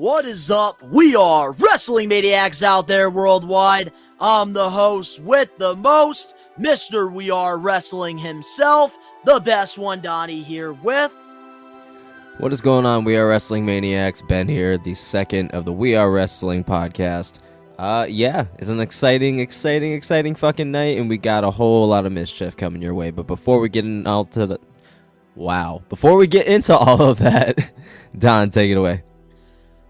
What is up? We are Wrestling Maniacs out there worldwide. I'm the host with the most, Mr. We Are Wrestling himself, the best one, Donnie, here with... What is going on? We Are Wrestling Maniacs. Ben here, the second of the We Are Wrestling podcast. It's an exciting fucking night, and we got a whole lot of mischief coming your way. But before we get into all of that, Don, take it away.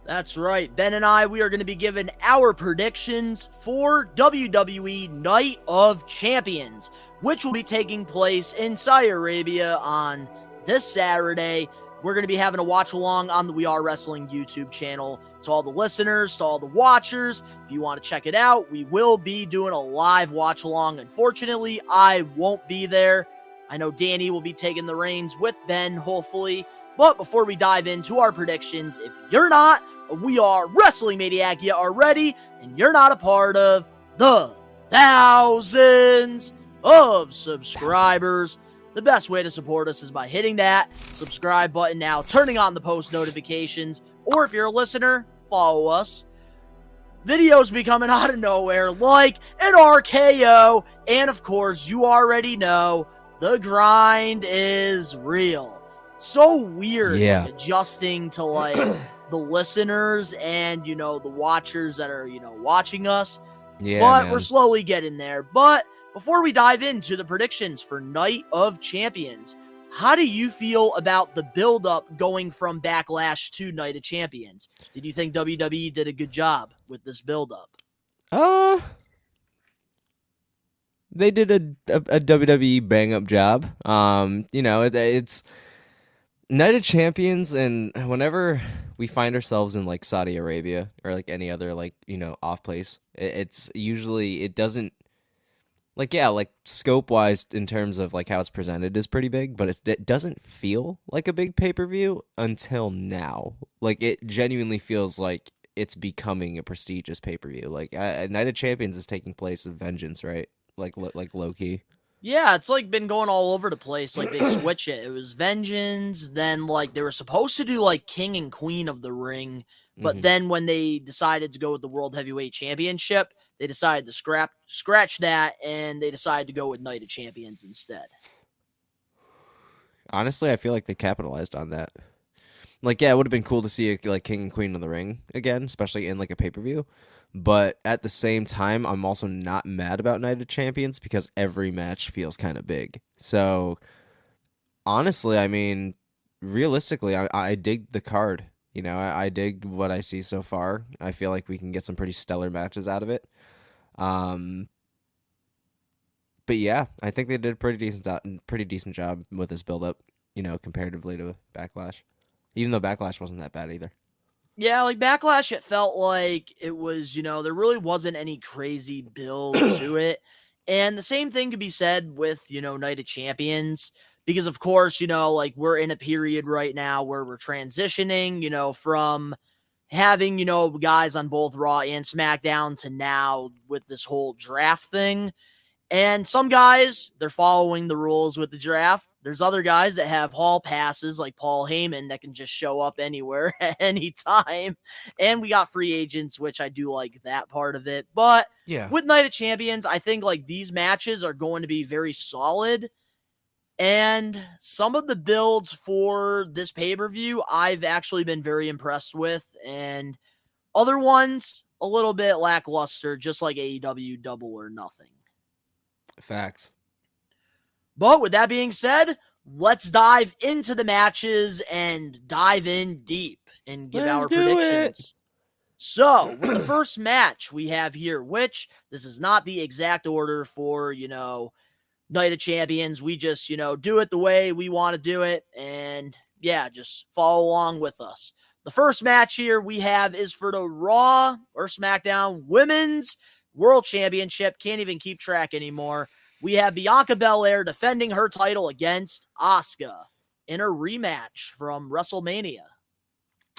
That's right. Ben and I, we are going to be giving our predictions for WWE Night of Champions, which will be taking place in Saudi Arabia on this Saturday. We're going to be having a watch along on the We Are Wrestling YouTube channel. To all the listeners, to all the watchers, if you want to check it out, we will be doing a live watch along. Unfortunately, I won't be there. I know Danny will be taking the reins with Ben, hopefully. But before we dive into our predictions, if you're not a We Are Wrestling Maniac yet already, and you're not a part of the thousands of subscribers, the best way to support us is by hitting that subscribe button now, turning on the post notifications, or if you're a listener, follow us. Videos be coming out of nowhere like an RKO, and of course, you already know, the grind is real. So weird adjusting to like the listeners and, you know, the watchers that are, you know, watching us. But we're slowly getting there. But before we dive into the predictions for Night of Champions, how do you feel about the build-up going from Backlash to Night of Champions? Did you think WWE did a good job with this build-up? They did a WWE bang-up job. It's Night of Champions, and whenever we find ourselves in like Saudi Arabia or like any other like, you know, off place, it's usually, it doesn't like scope wise in terms of like how it's presented is pretty big, but it doesn't feel like a big pay-per-view until now. Like it genuinely feels like it's becoming a prestigious pay-per-view. Like Night of Champions is taking place of Vengeance, right? Like low key. Yeah, it's like been going all over the place. Like they switch it. It was Vengeance, then like they were supposed to do like King and Queen of the Ring, but then when they decided to go with the World Heavyweight Championship, they decided to scratch that, and they decided to go with Night of Champions instead. Honestly, I feel like they capitalized on that. Like, yeah, it would have been cool to see like King and Queen of the Ring again, especially in like a pay-per-view. But at the same time, I'm also not mad about Night of Champions because every match feels kind of big. So, honestly, I mean, realistically, I dig the card. You know, I dig what I see so far. I feel like we can get some pretty stellar matches out of it. But yeah, I think they did a pretty decent job with this build-up, you know, comparatively to Backlash. Even though Backlash wasn't that bad either. Yeah, like Backlash, it felt like it was, you know, there really wasn't any crazy build to it. And the same thing could be said with, you know, Night of Champions. Because, of course, you know, like we're in a period right now where we're transitioning, you know, from having, you know, guys on both Raw and SmackDown to now with this whole draft thing. And some guys, they're following the rules with the draft. There's other guys that have hall passes like Paul Heyman that can just show up anywhere at any time. And we got free agents, which I do like that part of it. But with Night of Champions, I think like these matches are going to be very solid. And some of the builds for this pay-per-view, I've actually been very impressed with. And other ones, a little bit lackluster, just like AEW Double or Nothing. Facts. But with that being said, let's dive into the matches and dive in deep and give our predictions. So, with the first match we have here, which this is not the exact order for, you know, Night of Champions. We just, you know, do it the way we want to do it. And yeah, just follow along with us. The first match here we have is for the Raw or SmackDown Women's World Championship. Can't even keep track anymore. We have Bianca Belair defending her title against Asuka in a rematch from WrestleMania.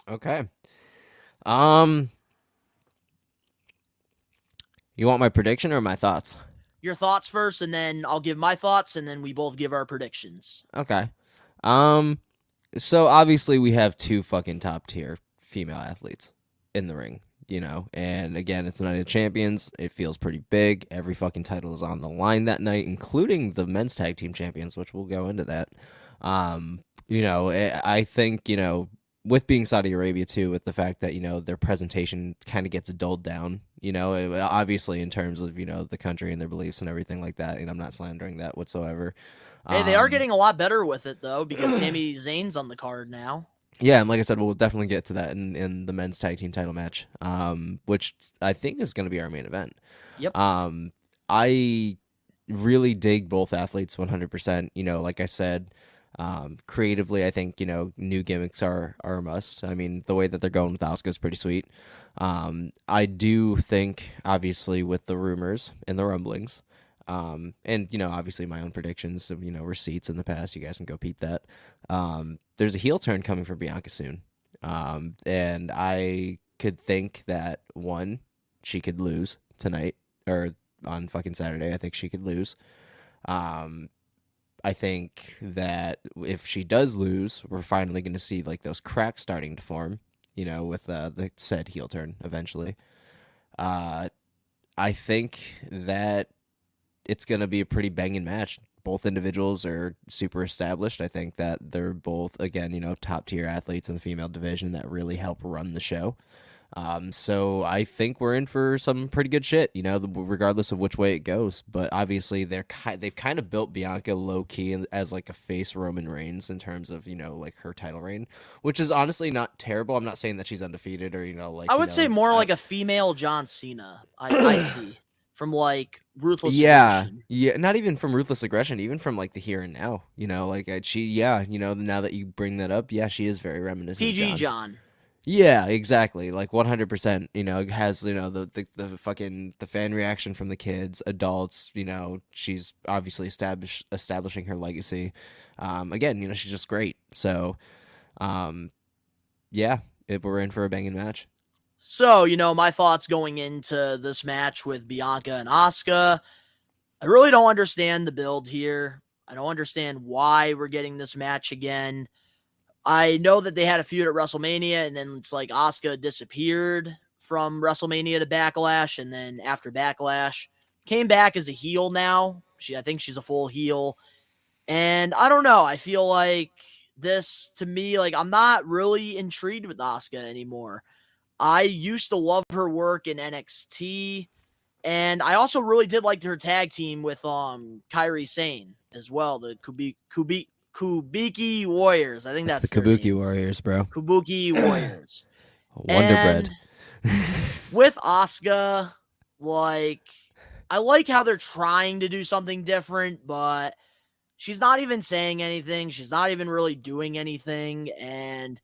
Okay. You want my prediction or my thoughts? Your thoughts first, and then I'll give my thoughts, and then we both give our predictions. Okay. So obviously we have two fucking top tier female athletes. in the ring, you know. And again, it's Night of Champions. It feels pretty big. Every fucking title is on the line that night, including the men's tag team champions, which we'll go into that. You know, I think, you know, with being Saudi Arabia too, with the fact that, you know, their presentation kind of gets dulled down, you know, obviously in terms of, you know, the country and their beliefs and everything like that. And I'm not slandering that whatsoever. Hey, they are getting a lot better with it though, because Sami Zayn's on the card now. Yeah, and like I said, we'll definitely get to that in the men's tag team title match, which I think is going to be our main event. Yep. I really dig both athletes 100%. You know, like I said, creatively, I think, you know, new gimmicks are a must. I mean, the way that they're going with Asuka is pretty sweet. I do think, obviously, with the rumors and the rumblings, and, you know, obviously my own predictions of, you know, receipts in the past, you guys can go peep that. There's a heel turn coming for Bianca soon. And I could think that, one, she could lose tonight or on fucking Saturday. I think she could lose. I think that if she does lose, we're finally going to see like those cracks starting to form, you know, with the said heel turn eventually. I think that it's going to be a pretty banging match. Both individuals are super established. I think that they're both, again, you know, top tier athletes in the female division that really help run the show. So I think we're in for some pretty good shit, you know, regardless of which way it goes. But obviously they've kind of built Bianca low key as like a face Roman Reigns in terms of, you know, like her title reign, which is honestly not terrible. I'm not saying that she's undefeated or, you know, like I would say more like a female John Cena. I see from like Ruthless Aggression. Yeah, not even from Ruthless Aggression, even from like the here and now, you know, like you know, now that you bring that up, yeah, she is very reminiscent PG of John. Yeah, exactly. Like 100%, you know, has, you know, the fucking the fan reaction from the kids, adults, you know, she's obviously establishing her legacy. Again, you know, she's just great. So, yeah, we're in for a banging match. So, you know, my thoughts going into this match with Bianca and Asuka, I really don't understand the build here. I don't understand why we're getting this match again. I know that they had a feud at WrestleMania, and then it's like Asuka disappeared from WrestleMania to Backlash, and then after Backlash, came back as a heel now. I think she's a full heel. And I don't know. I feel like this, to me, like I'm not really intrigued with Asuka anymore. I used to love her work in NXT, and I also really did like her tag team with Kairi Sane as well, the Kubiki Warriors. I think that's the Kabuki Warriors, bro. Kabuki Warriors. Wonder Bread. With Asuka, like, I like how they're trying to do something different, but she's not even saying anything. She's not even really doing anything. And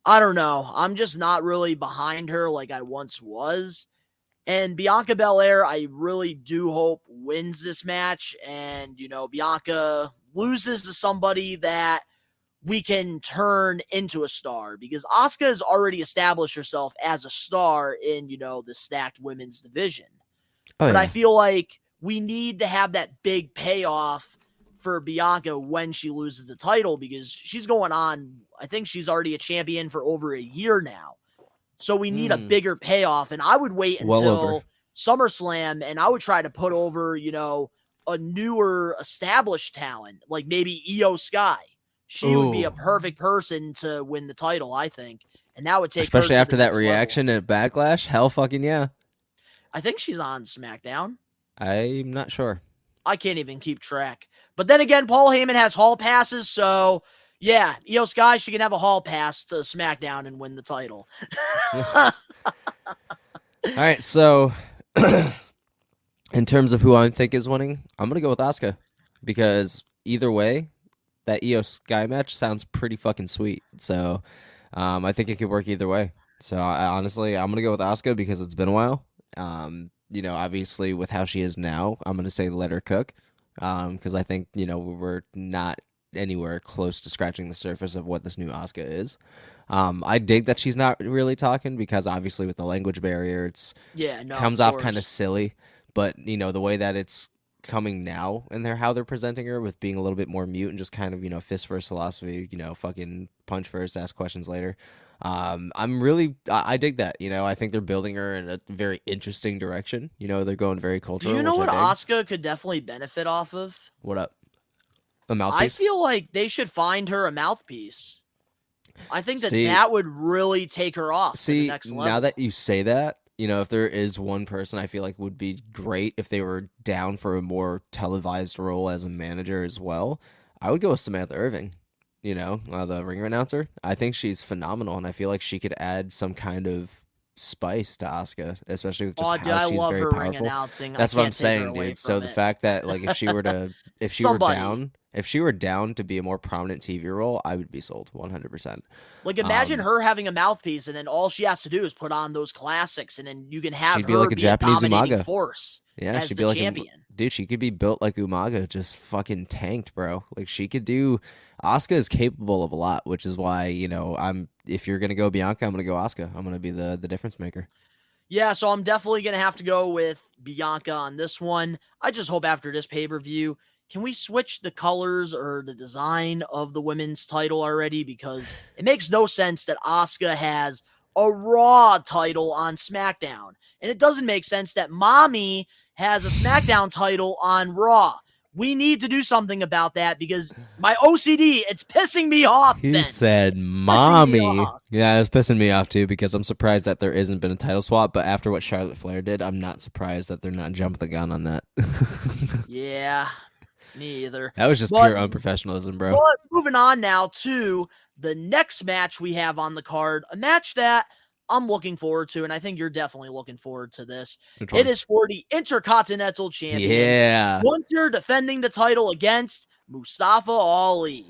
I don't know. I'm just not really behind her like I once was. And Bianca Belair, I really do hope wins this match. And, you know, Bianca loses to somebody that we can turn into a star, because Asuka has already established herself as a star in, you know, the stacked women's division. But I feel like we need to have that big payoff for Bianca when she loses the title, because she's going on, I think she's already a champion for over a year now. So we need a bigger payoff. And I would wait until SummerSlam, and I would try to put over, you know, a newer established talent, like maybe Io Sky. She would be a perfect person to win the title, I think. And that would take especially her after that reaction level. at Backlash. Hell fucking yeah. I think she's on SmackDown. I'm not sure. I can't even keep track. But then again, Paul Heyman has hall passes, so yeah, Io Sky, she can have a hall pass to SmackDown and win the title. All right, so in terms of who I think is winning, I'm going to go with Asuka, because either way, that Io Sky match sounds pretty fucking sweet. So I think it could work either way. So honestly, I'm going to go with Asuka because it's been a while. You know, obviously with how she is now, I'm going to say let her cook, because I think, you know, we're not anywhere close to scratching the surface of what this new Asuka is. I dig that she's not really talking, because obviously with the language barrier, it's comes off kind of silly. But, you know, the way that it's coming now and how they're presenting her with being a little bit more mute and just kind of, you know, fist first philosophy, you know, fucking punch first, ask questions later. I dig that. I think they're building her in a very interesting direction. They're going very Do you cultural, know which I what dig. Asuka could definitely benefit off of? What up? A I mouthpiece? feel like they should find her a mouthpiece. I think that See, that would really take her off to the See, next now level. that you say that, if there is one person I feel like would be great if they were down for a more televised role as a manager as well, I would go with Samantha Irving. The ring announcer. I think she's phenomenal, and I feel like she could add some kind of spice to Asuka, especially with just Oh, dude, how I she's love very her ring powerful. announcing. I That's what I'm can't take her saying, away dude. So from the it. fact that like if she were Somebody. down, if she were down to be a more prominent TV role, I would be sold 100%. Like, imagine her having a mouthpiece, and then all she has to do is put on those classics, and then you can have She'd be her like a be a Japanese dominating Umaga. force Yeah, as she'd the be like champion. dude, she could be built like Umaga, just fucking tanked, bro. Like she could do Asuka is capable of a lot, which is why, I'm if you're gonna go Bianca, I'm gonna go Asuka. I'm gonna be the difference maker. Yeah, so I'm definitely going to have to go with Bianca on this one. I just hope after this pay-per-view, can we switch the colors or the design of the women's title already? Because it makes no sense that Asuka has a Raw title on SmackDown. And it doesn't make sense that Mommy has a SmackDown title on Raw. We need to do something about that because my OCD, it's pissing me off, He Ben. said, Pissing me "Mommy." off. Yeah, it's pissing me off too because I'm surprised that there isn't been a title swap. But after what Charlotte Flair did, I'm not surprised that they're not jumping the gun on that. Yeah, me either. That was just But pure unprofessionalism, bro. But moving on now to the next match we have on the card, a match that I'm looking forward to, and I think you're definitely looking forward to this. Which It one? is for the Intercontinental Champion, Yeah. Gunther defending the title against Mustafa Ali.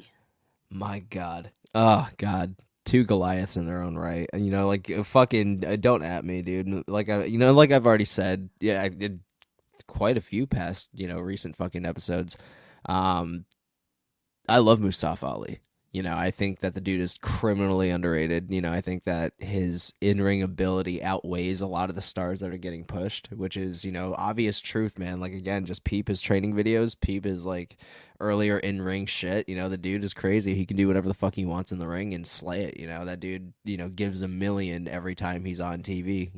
My God. Oh God. Two Goliaths in their own right. And like fucking don't at me, dude. Like like I've already said, yeah, I did quite a few past, recent fucking episodes. Um I love Mustafa Ali. I think that the dude is criminally underrated. I think that his in-ring ability outweighs a lot of the stars that are getting pushed, which is, obvious truth, man. Like, again, just peep his training videos, peep his, like, earlier in-ring shit. The dude is crazy. He can do whatever the fuck he wants in the ring and slay it, That dude, gives a million every time he's on TV,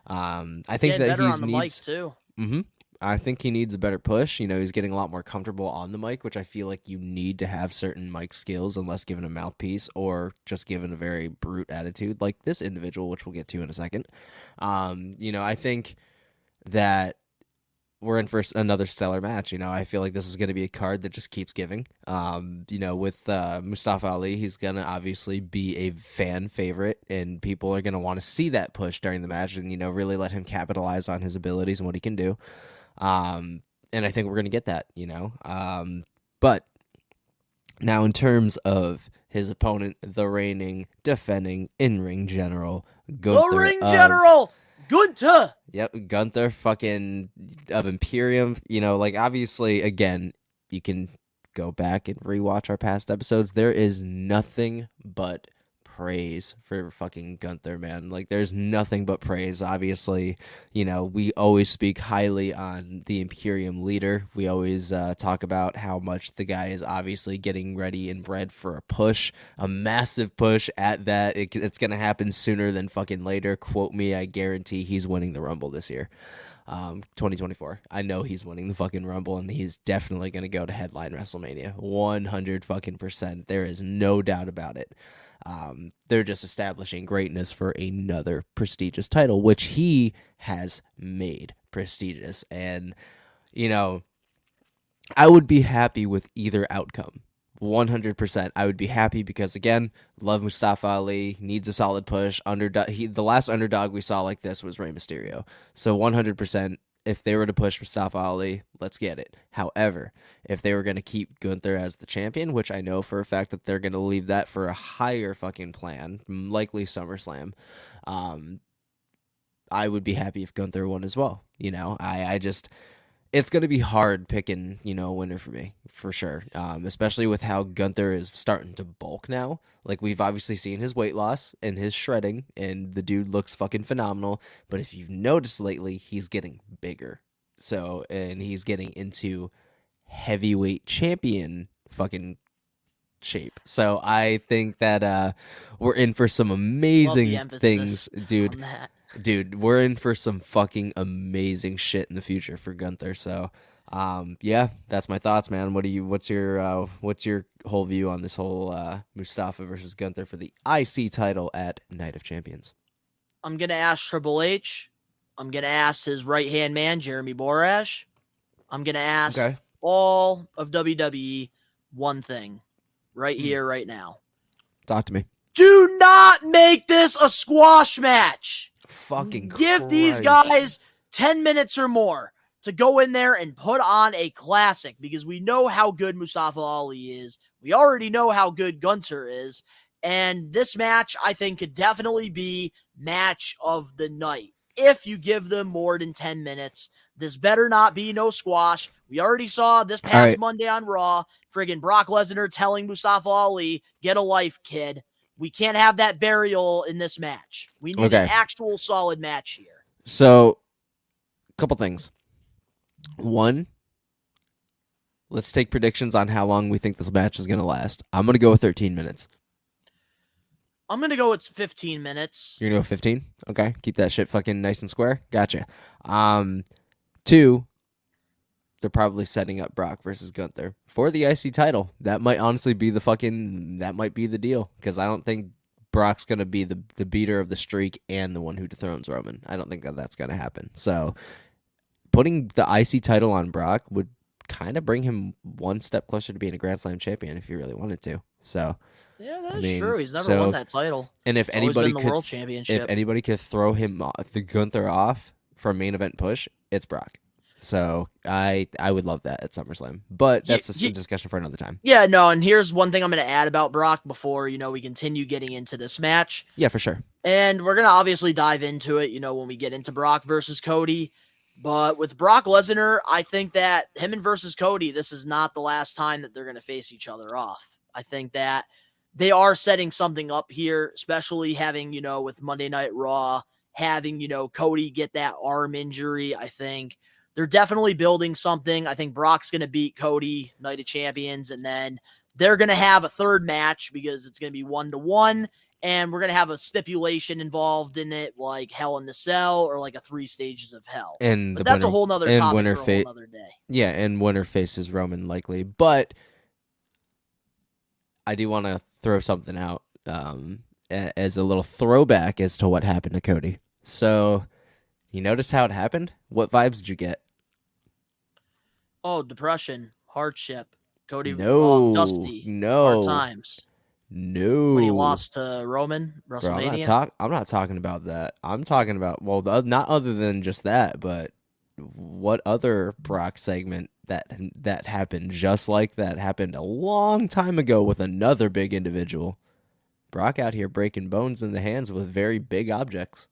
I think Getting that better he on the mic, needs... too. Mm-hmm. I think he needs a better push. He's getting a lot more comfortable on the mic, which I feel like you need to have certain mic skills unless given a mouthpiece or just given a very brute attitude like this individual, which we'll get to in a second. I think that we're in for another stellar match. I feel like this is going to be a card that just keeps giving. With Mustafa Ali, he's going to obviously be a fan favorite, and people are going to want to see that push during the match and, really let him capitalize on his abilities and what he can do. And I think we're going to get that, but now in terms of his opponent, the reigning, defending in-ring general, Gunther The Ring General, Gunther. Yep, Gunther fucking of Imperium, like obviously again, you can go back and rewatch our past episodes. There is nothing but praise for fucking Gunther, man. Like there's nothing but praise. Obviously, we always speak highly on the Imperium leader. We always talk about how much the guy is obviously getting ready and bred for a push, a massive push at that. It's going to happen sooner than fucking later. Quote me, I guarantee he's winning the Rumble this year. 2024. I know he's winning the fucking Rumble, and he's definitely going to go to headline WrestleMania. 100 fucking %. There is no doubt about it. They're just establishing greatness for another prestigious title, which he has made prestigious. And, I would be happy with either outcome. 100%. I would be happy because, again, love Mustafa Ali, needs a solid push. The last underdog we saw like this was Rey Mysterio. So 100%, if they were to push Mustafa Ali, let's get it. However, if they were going to keep Gunther as the champion, which I know for a fact that they're going to leave that for a higher fucking plan, likely SummerSlam, I would be happy if Gunther won as well. I just... It's going to be hard picking, a winner for me, for sure. Especially with how Gunther is starting to bulk now. Like, we've obviously seen his weight loss and his shredding, and the dude looks fucking phenomenal. But if you've noticed lately, he's getting bigger. And he's getting into heavyweight champion fucking shape. So I think that we're in for some Love the amazing emphasis things, dude. on that. Dude, we're in for some fucking amazing shit in the future for Gunther. So, yeah, that's my thoughts, man. What's your whole view on this whole Mustafa versus Gunther for the IC title at Night of Champions? I'm going to ask Triple H. I'm going to ask his right-hand man, Jeremy Borash. I'm going to ask Okay. all of WWE one thing right here, right now. Talk to me. Do not make this a squash match. Fucking Give these guys 10 minutes or more to go in there and put on a classic, because we know how good Mustafa Ali is. We already know how good Gunther is. And this match, I think, could definitely be match of the night if you give them more than 10 minutes. This better not be no squash. We already saw this past Monday on Raw, friggin' Brock Lesnar telling Mustafa Ali, get a life, kid. We can't have that burial in this match. We need an actual solid match here. So, a couple things. One, let's take predictions on how long we think this match is going to last. I'm going to go with 13 minutes. I'm going to go with 15 minutes. You're going to go 15? Okay. Keep that shit fucking nice and square. Gotcha. Two, they're probably setting up Brock versus Gunther for the IC title. That might honestly be that might be the deal, because I don't think Brock's going to be the beater of the streak and the one who dethrones Roman. I don't think that's going to happen. So putting the IC title on Brock would kind of bring him one step closer to being a Grand Slam champion if he really wanted to. So yeah, that's true. He's never won that title. And if anybody could, World Championship. If anybody could throw him the Gunther off for a main event push, it's Brock. So I would love that at SummerSlam, but that's a discussion for another time. Yeah, no. And here's one thing I'm going to add about Brock before we continue getting into this match. Yeah, for sure. And we're going to obviously dive into it, when we get into Brock versus Cody. But with Brock Lesnar, I think that him and versus Cody, this is not the last time that they're going to face each other off. I think that they are setting something up here, especially having, with Monday Night Raw, having, Cody get that arm injury. I think they're definitely building something. I think Brock's going to beat Cody, Night of Champions, and then they're going to have a third match because it's going to be 1-1, and we're going to have a stipulation involved in it, like Hell in the Cell or like a 3 stages of hell. But that's a whole nother topic for a whole other day. Yeah, and winner faces Roman likely. But I do want to throw something out as a little throwback as to what happened to Cody. So, you notice how it happened? What vibes did you get? Oh, depression, hardship. Cody, Dusty. Hard times. No. When he lost to Roman, WrestleMania. Bro, I'm not talking about that. I'm talking about, not other than just that, but what other Brock segment that happened just like that happened a long time ago with another big individual. Brock out here breaking bones in the hands with very big objects.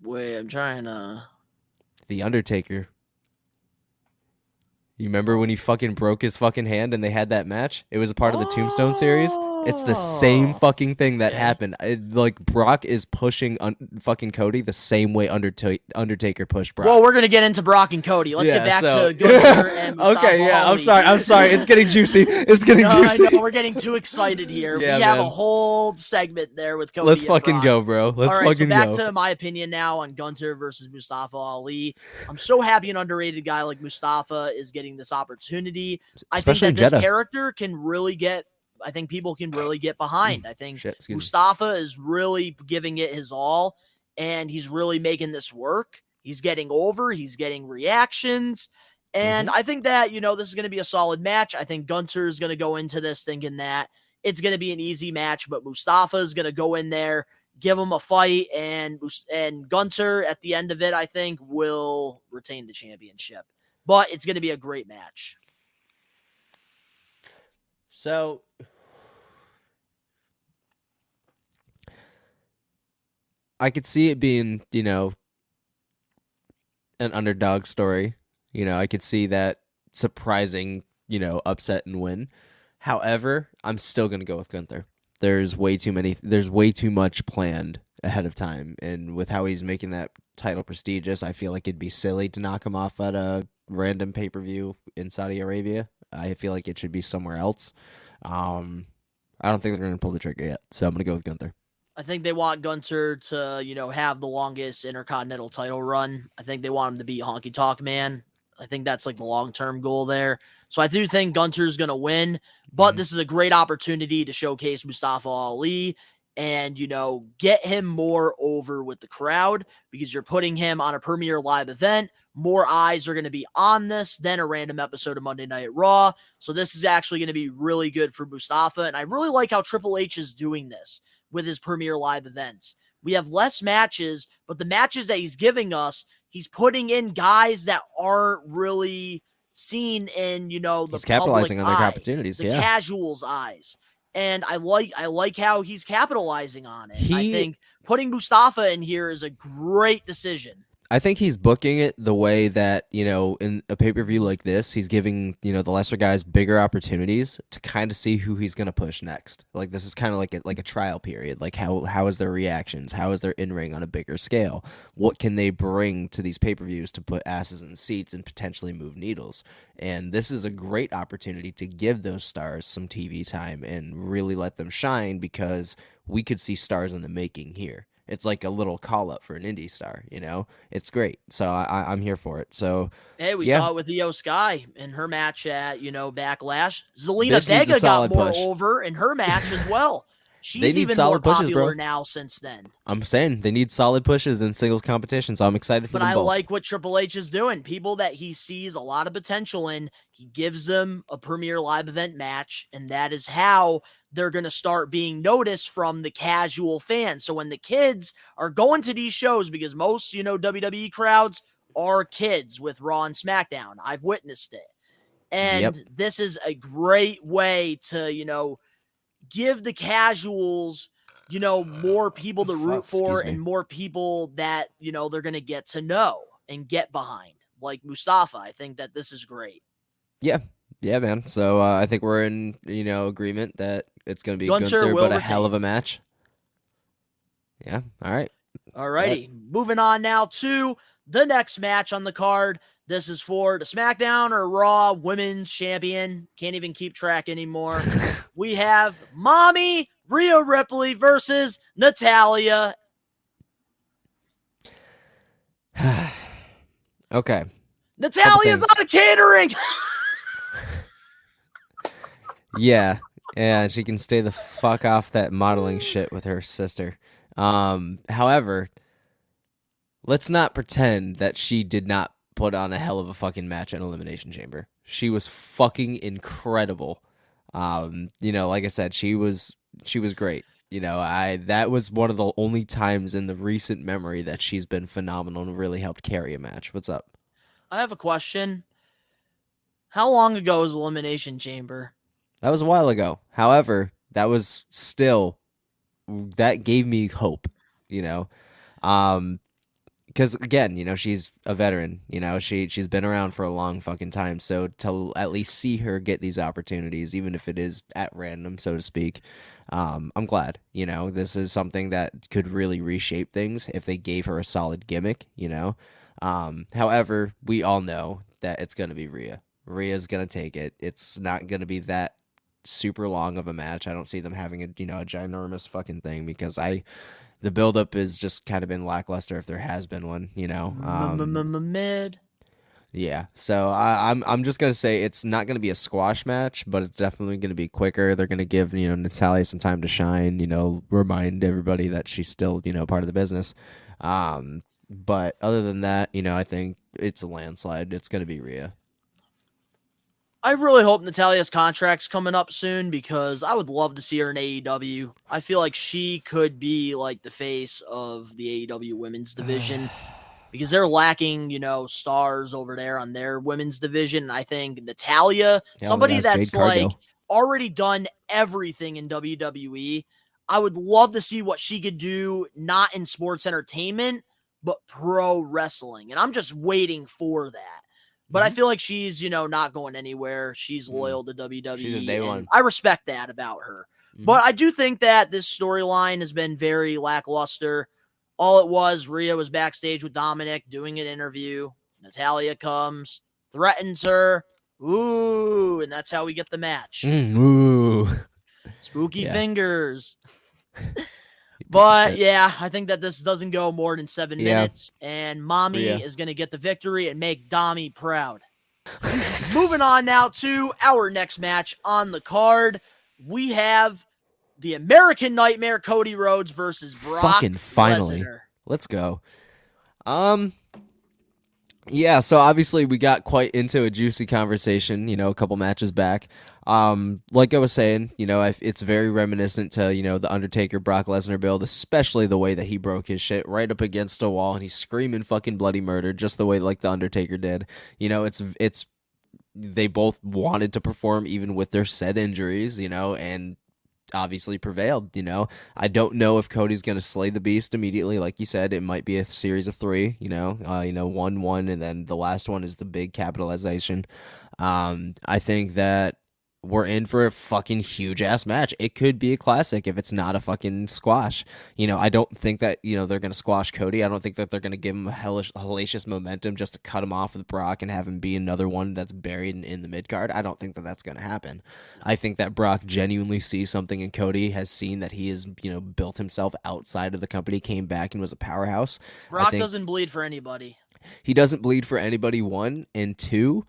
Wait, I'm trying to... The Undertaker. You remember when he fucking broke his fucking hand and they had that match? It was a part of the Tombstone series. It's the same fucking thing that happened. Brock is pushing fucking Cody the same way Undertaker pushed Brock. Well, we're gonna get into Brock and Cody. Let's get back to Gunther and Mustafa Okay, yeah, Ali. I'm sorry. It's getting juicy. Juicy. I know, we're getting too excited here. Yeah, we have a whole segment there with Cody. Let's fucking go, bro. Let's fucking go. All right, so back to my opinion now on Gunther versus Mustafa Ali. I'm so happy an underrated guy like Mustafa is getting this opportunity. I think that this character can really get... I think people can really get behind. I think Mustafa is really giving it his all, and he's really making this work. He's getting over. He's getting reactions. And I think that, this is going to be a solid match. I think Gunther is going to go into this thinking that it's going to be an easy match, but Mustafa is going to go in there, give him a fight, and Gunther at the end of it, I think, will retain the championship. But it's going to be a great match. So, I could see it being, an underdog story. I could see that surprising, upset and win. However, I'm still going to go with Gunther. There's way too much planned ahead of time. And with how he's making that title prestigious, I feel like it'd be silly to knock him off at a random pay-per-view in Saudi Arabia. I feel like it should be somewhere else. I don't think they're going to pull the trigger yet, so I'm going to go with Gunther. I think they want Gunther to, have the longest Intercontinental title run. I think they want him to be Honky Tonk Man. I think that's like the long-term goal there. So I do think Gunther's going to win, but this is a great opportunity to showcase Mustafa Ali and, get him more over with the crowd because you're putting him on a premier live event. More eyes are going to be on this than a random episode of Monday Night Raw. So this is actually going to be really good for Mustafa. And I really like how Triple H is doing this with his premier live events. We have less matches, but the matches that he's giving us, he's putting in guys that aren't really seen in, the he's capitalizing on their opportunities, the casuals' eyes. And I like how he's capitalizing on it. I think putting Mustafa in here is a great decision. I think he's booking it the way that, in a pay-per-view like this, he's giving, the lesser guys bigger opportunities to kind of see who he's going to push next. Like, this is kind of like a trial period. Like, how is their reactions? How is their in-ring on a bigger scale? What can they bring to these pay-per-views to put asses in seats and potentially move needles? And this is a great opportunity to give those stars some TV time and really let them shine because we could see stars in the making here. It's like a little call up for an indie star, It's great. So I'm here for it. So hey, we saw it with Io Sky in her match at Backlash. Zelina Vega got more over in her match as well. She's even more popular now since then. I'm saying they need solid pushes in singles competition, so I'm excited for them both. But I like what Triple H is doing. People that he sees a lot of potential in, he gives them a premier live event match, and that is how they're going to start being noticed from the casual fans. So when the kids are going to these shows, because most, WWE crowds are kids with Raw and SmackDown. I've witnessed it. And this is a great way to, give the casuals, more people to root for and more people that, they're going to get to know and get behind. Like Mustafa, I think that this is great. Yeah, man. So I think we're in, agreement that it's going to be Gunther, but a hell of a match. Yeah, all right. All righty. Moving on now to the next match on the card. This is for the SmackDown or Raw Women's Champion. Can't even keep track anymore. We have Mommy Rhea Ripley versus Natalya. Okay. Natalya's out of catering. Yeah, she can stay the fuck off that modeling shit with her sister. However, let's not pretend that she did not put on a hell of a fucking match at Elimination Chamber. She was fucking incredible. Like I said, she was great. That was one of the only times in the recent memory that she's been phenomenal and really helped carry a match. What's up? I have a question. How long ago was Elimination Chamber? That was a while ago. However, that was still, that gave me hope, because again, she's a veteran, she's been around for a long fucking time. So to at least see her get these opportunities, even if it is at random, so to speak, I'm glad, this is something that could really reshape things if they gave her a solid gimmick, however, we all know that it's going to be Rhea. Rhea's going to take it. It's not going to be that super long of a match. I don't see them having a ginormous fucking thing because the buildup has just kind of been lackluster if there has been one, Mid. Yeah, so I'm just gonna say it's not gonna be a squash match, but it's definitely gonna be quicker. They're gonna give Natalya some time to shine, remind everybody that she's still part of the business. But other than that, I think it's a landslide. It's gonna be Rhea. I really hope Natalya's contract's coming up soon because I would love to see her in AEW. I feel like she could be like the face of the AEW women's division because they're lacking, stars over there on their women's division. I think Natalya, somebody that's like already done everything in WWE, I would love to see what she could do, not in sports entertainment, but pro wrestling. And I'm just waiting for that. But I feel like she's, not going anywhere. She's loyal to WWE. She's a day one. I respect that about her. But I do think that this storyline has been very lackluster. All it was, Rhea was backstage with Dominic doing an interview. Natalya comes, threatens her, Ooh, and that's how we get the match. Ooh. Spooky Yeah. fingers. You piece of But shit. yeah, I think that this doesn't go more than 7 Yeah. minutes, and Mommy Yeah. is going to get the victory and make Dami proud. Moving on now to our next match on the card, we have the American Nightmare Cody Rhodes versus Brock Fucking finally. Lesnar. Let's go. Yeah, so obviously we got quite into a juicy conversation, a couple matches back. Like I was saying, it's very reminiscent to, the Undertaker Brock Lesnar build, especially the way that he broke his shit right up against a wall and he's screaming fucking bloody murder just the way like the Undertaker did. It's they both wanted to perform even with their said injuries, and obviously prevailed. I don't know if Cody's going to slay the beast immediately. Like you said, it might be a series of three, 1-1, and then the last one is the big capitalization. I think that we're in for a fucking huge ass match. It could be a classic if it's not a fucking squash. I don't think that, they're going to squash Cody. I don't think that they're going to give him a hellacious momentum just to cut him off with Brock and have him be another one that's buried in the mid card. I don't think that that's going to happen. I think that Brock genuinely sees something in Cody, has seen that he has, built himself outside of the company, came back and was a powerhouse. Brock doesn't bleed for anybody. He doesn't bleed for anybody, one, and two,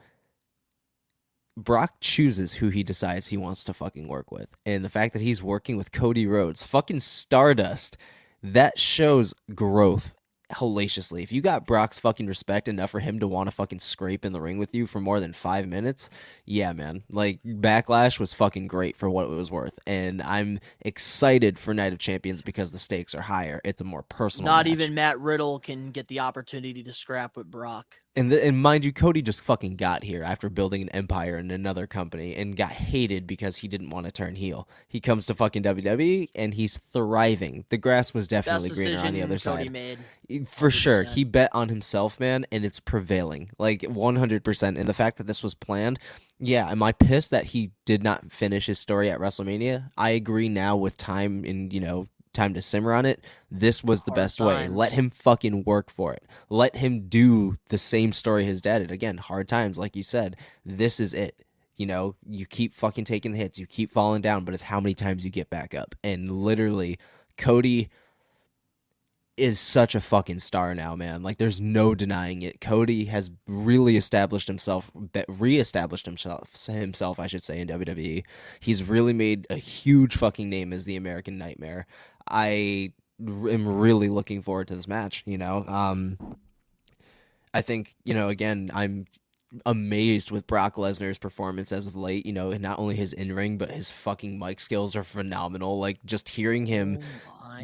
Brock chooses who he decides he wants to fucking work with. And the fact that he's working with Cody Rhodes, fucking Stardust, that shows growth hellaciously. If you got Brock's fucking respect enough for him to want to fucking scrape in the ring with you for more than 5 minutes, yeah, man. Like, Backlash was fucking great for what it was worth. And I'm excited for Night of Champions because the stakes are higher. It's a more personal Not match. even Matt Riddle can get the opportunity to scrap with Brock. And mind you, Cody just fucking got here after building an empire in another company and got hated because he didn't want to turn heel. He comes to fucking WWE and he's thriving. The grass was definitely greener on the other Cody side. made. For sure. 100%. He bet on himself, man, and it's prevailing. Like 100%. And the fact that this was planned, yeah, am I pissed that he did not finish his story at WrestleMania? I agree now with time and, time to simmer on it. This was the best way. Let him fucking work for it. Let him do the same story his dad did. Again, hard times, like you said. This is it. You keep fucking taking the hits. You keep falling down, but it's how many times you get back up. And literally, Cody is such a fucking star now, man. Like, there's no denying it. Cody has really reestablished himself, I should say, in WWE. He's really made a huge fucking name as the American Nightmare. I am really looking forward to this match, I think, again, I'm amazed with Brock Lesnar's performance as of late, and not only his in-ring, but his fucking mic skills are phenomenal. Like, just hearing him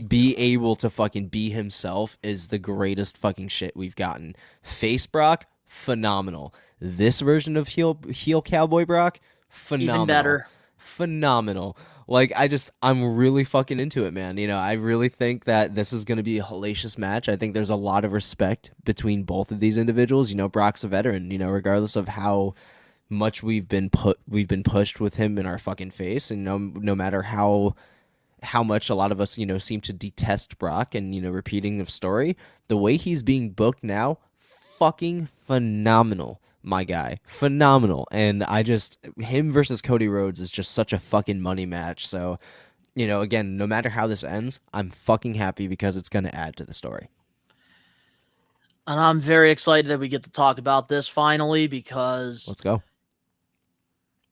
be able to fucking be himself is the greatest fucking shit we've gotten. Face Brock, phenomenal. This version of heel Cowboy Brock, phenomenal. Even better. Phenomenal. Like, I'm really fucking into it, man. I really think that this is going to be a hellacious match. I think there's a lot of respect between both of these individuals. Brock's a veteran, regardless of how much we've been pushed with him in our fucking face. And no matter how much a lot of us, seem to detest Brock and, repeating of story, the way he's being booked now, fucking phenomenal. My guy, phenomenal. And him versus Cody Rhodes is just such a fucking money match. So, again, no matter how this ends, I'm fucking happy because it's going to add to the story. And I'm very excited that we get to talk about this finally because let's go.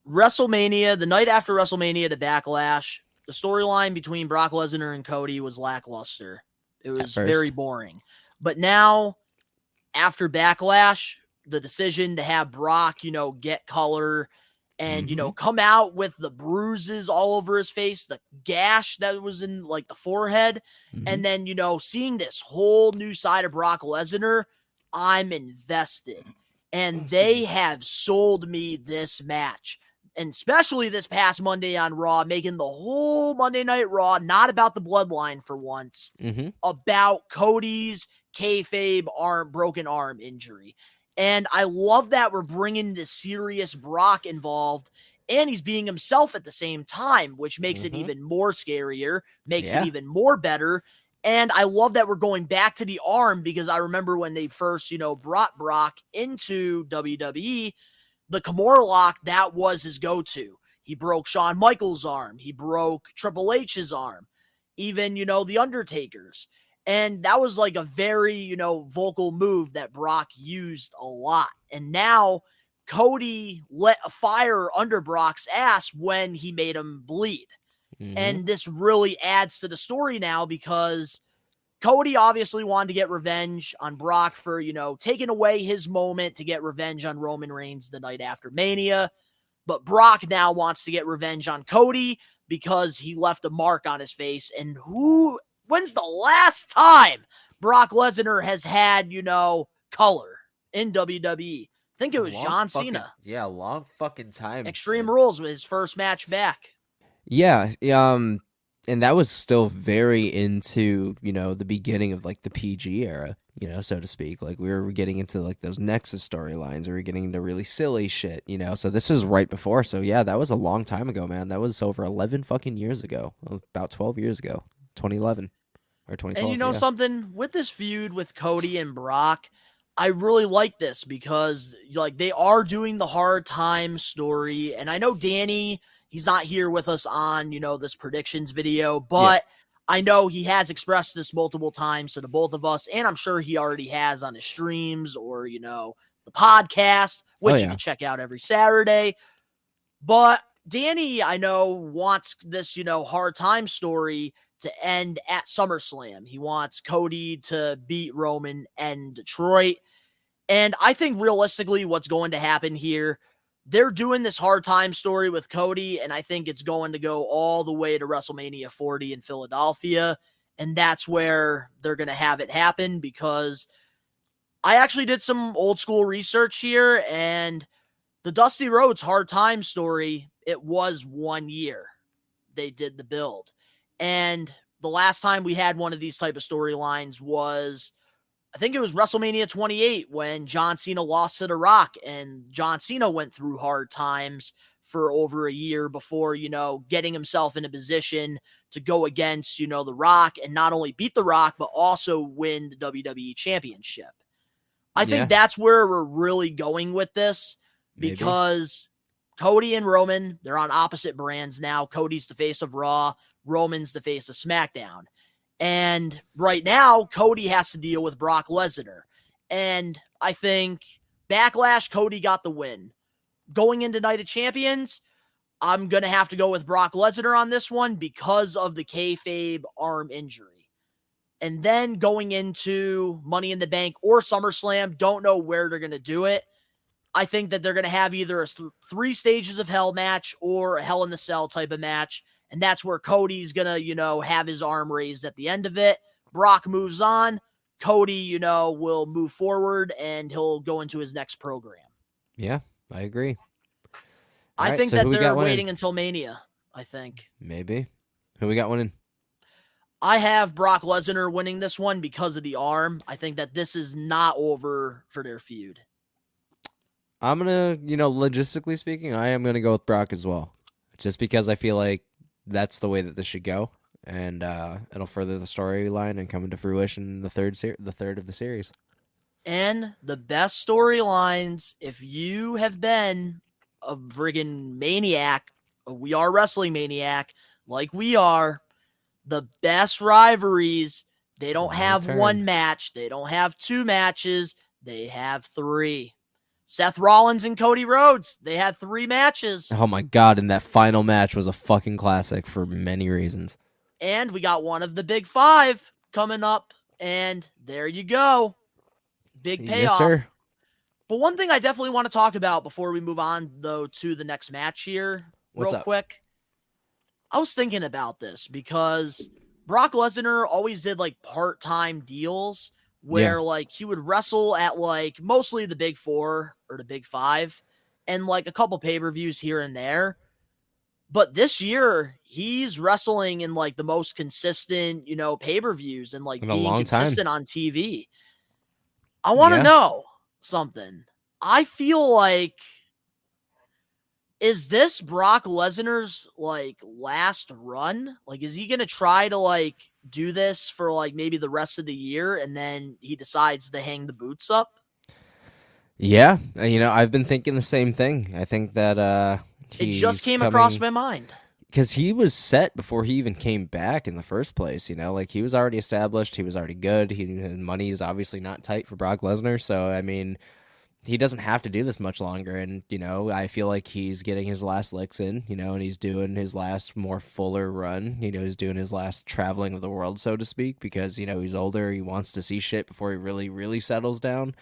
WrestleMania, the night after WrestleMania to Backlash, the storyline between Brock Lesnar and Cody was lackluster. It was very boring. But now, after Backlash, the decision to have Brock, get color and, come out with the bruises all over his face, the gash that was in like the forehead. And then, seeing this whole new side of Brock Lesnar, I'm invested. And they have sold me this match. And especially this past Monday on Raw, making the whole Monday Night Raw not about the bloodline for once, about Cody's kayfabe broken arm injury. And I love that we're bringing the serious Brock involved, and he's being himself at the same time, which makes it even more scarier, makes it even more better. And I love that we're going back to the arm because I remember when they first, brought Brock into WWE, the Kimura lock, that was his go-to. He broke Shawn Michaels' arm. He broke Triple H's arm. Even, the Undertaker's. And that was like a very, vocal move that Brock used a lot. And now Cody lit a fire under Brock's ass when he made him bleed. Mm-hmm. And this really adds to the story now because Cody obviously wanted to get revenge on Brock for, taking away his moment to get revenge on Roman Reigns the night after Mania. But Brock now wants to get revenge on Cody because he left a mark on his face. And when's the last time Brock Lesnar has had, color in WWE? I think it was John Cena. Yeah, long fucking time. Extreme Rules was his first match back. Yeah, and that was still very into, the beginning of like the PG era, so to speak. Like we were getting into like those Nexus storylines, we were getting into really silly shit, so this was right before. So yeah, that was a long time ago, man. That was over 11 fucking years ago, about 12 years ago, 2011 or 2012. And something with this feud with Cody and Brock, I really like this because like they are doing the hard time story. And I know Danny, he's not here with us on, this predictions video, but I know he has expressed this multiple times to the both of us, and I'm sure he already has on his streams or, the podcast, which you can check out every Saturday. But Danny, I know, wants this, hard time story to end at SummerSlam. He wants Cody to beat Roman and Detroit. And I think realistically what's going to happen here, they're doing this hard time story with Cody, and I think it's going to go all the way to WrestleMania 40 in Philadelphia, and that's where they're going to have it happen because I actually did some old school research here, and the Dusty Rhodes hard time story, it was 1 year they did the build. And the last time we had one of these type of storylines was, I think it was WrestleMania 28 when John Cena lost to The Rock, and John Cena went through hard times for over a year before, getting himself in a position to go against, The Rock and not only beat The Rock, but also win the WWE Championship. I think that's where we're really going with this because Cody and Roman, they're on opposite brands now. Cody's the face of Raw, Roman's the face of SmackDown. And right now, Cody has to deal with Brock Lesnar. And I think Backlash, Cody got the win. Going into Night of Champions, I'm going to have to go with Brock Lesnar on this one because of the kayfabe arm injury. And then going into Money in the Bank or SummerSlam, don't know where they're going to do it. I think that they're going to have either a 3 stages of hell match or a Hell in the Cell type of match. And that's where Cody's going to, have his arm raised at the end of it. Brock moves on. Cody, will move forward and he'll go into his next program. Yeah, I agree. I think that they're waiting until Mania, I think. Maybe. Who we got winning? I have Brock Lesnar winning this one because of the arm. I think that this is not over for their feud. I'm going to, logistically speaking, I am going to go with Brock as well. Just because I feel like that's the way that this should go, and it'll further the storyline and come into fruition in the third of the series. And the best storylines, if you have been a friggin' maniac, we are wrestling maniac, like we are, the best rivalries, they don't have one match, they don't have 2 matches, they have 3. Seth Rollins and Cody Rhodes, they had 3 matches. Oh my God, and that final match was a fucking classic for many reasons. And we got one of the big 5 coming up, and there you go. Big payoff. Yes, sir. But one thing I definitely want to talk about before we move on, though, to the next match here, real quick. I was thinking about this because Brock Lesnar always did like part-time deals where like he would wrestle at like mostly the big 4 or the big 5 and like a couple pay-per-views here and there. But this year he's wrestling in like the most consistent, pay-per-views and like being consistent on TV. I want to know something. I feel like, is this Brock Lesnar's like last run? Like, is he going to try to like do this for like maybe the rest of the year and then he decides to hang the boots up? Yeah, I've been thinking the same thing. I think that It just he's came across coming my mind. because he was set before he even came back in the first place. Like he was already established, he was already good. His money is obviously not tight for Brock Lesnar, so I mean, he doesn't have to do this much longer. And I feel like he's getting his last licks in. And he's doing his last more fuller run. He's doing his last traveling of the world, so to speak, because he's older. He wants to see shit before he really, really settles down.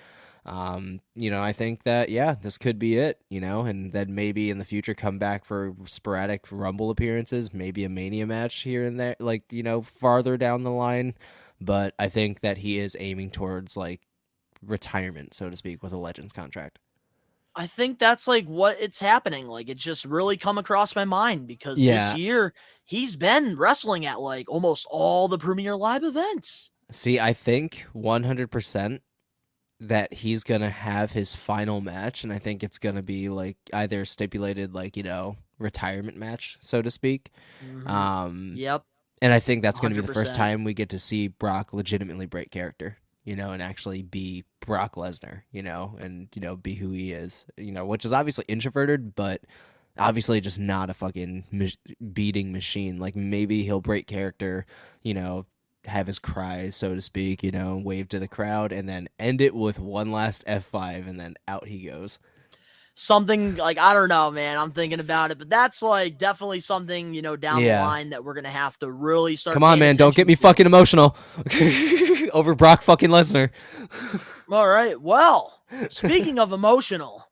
I think that yeah, this could be it, and then maybe in the future come back for sporadic Rumble appearances, maybe a Mania match here and there, like, farther down the line. But I think that he is aiming towards like retirement, so to speak, with a Legends contract. I think that's like what it's happening. Like, it just really come across my mind because this Yeah. year he's been wrestling at like almost all the Premier Live events. See, I think 100% that he's going to have his final match, and I think it's going to be like either stipulated, like, retirement match, so to speak. Mm-hmm. Um, Yep, and I think that's going to be the first 100%. time we get to see Brock legitimately break character, and actually be Brock Lesnar, and, be who he is, which is obviously introverted, but obviously just not a fucking beating machine. Like maybe he'll break character, you know, have his cries, so to speak, wave to the crowd, and then end it with one last F5, and then out he goes. Something like, I don't know, man. I'm thinking about it, but that's like definitely something, down the Yeah. line that we're going to have to really start. Come on, man. Don't get me fucking emotional over Brock fucking Lesnar. All right. Well, speaking of emotional,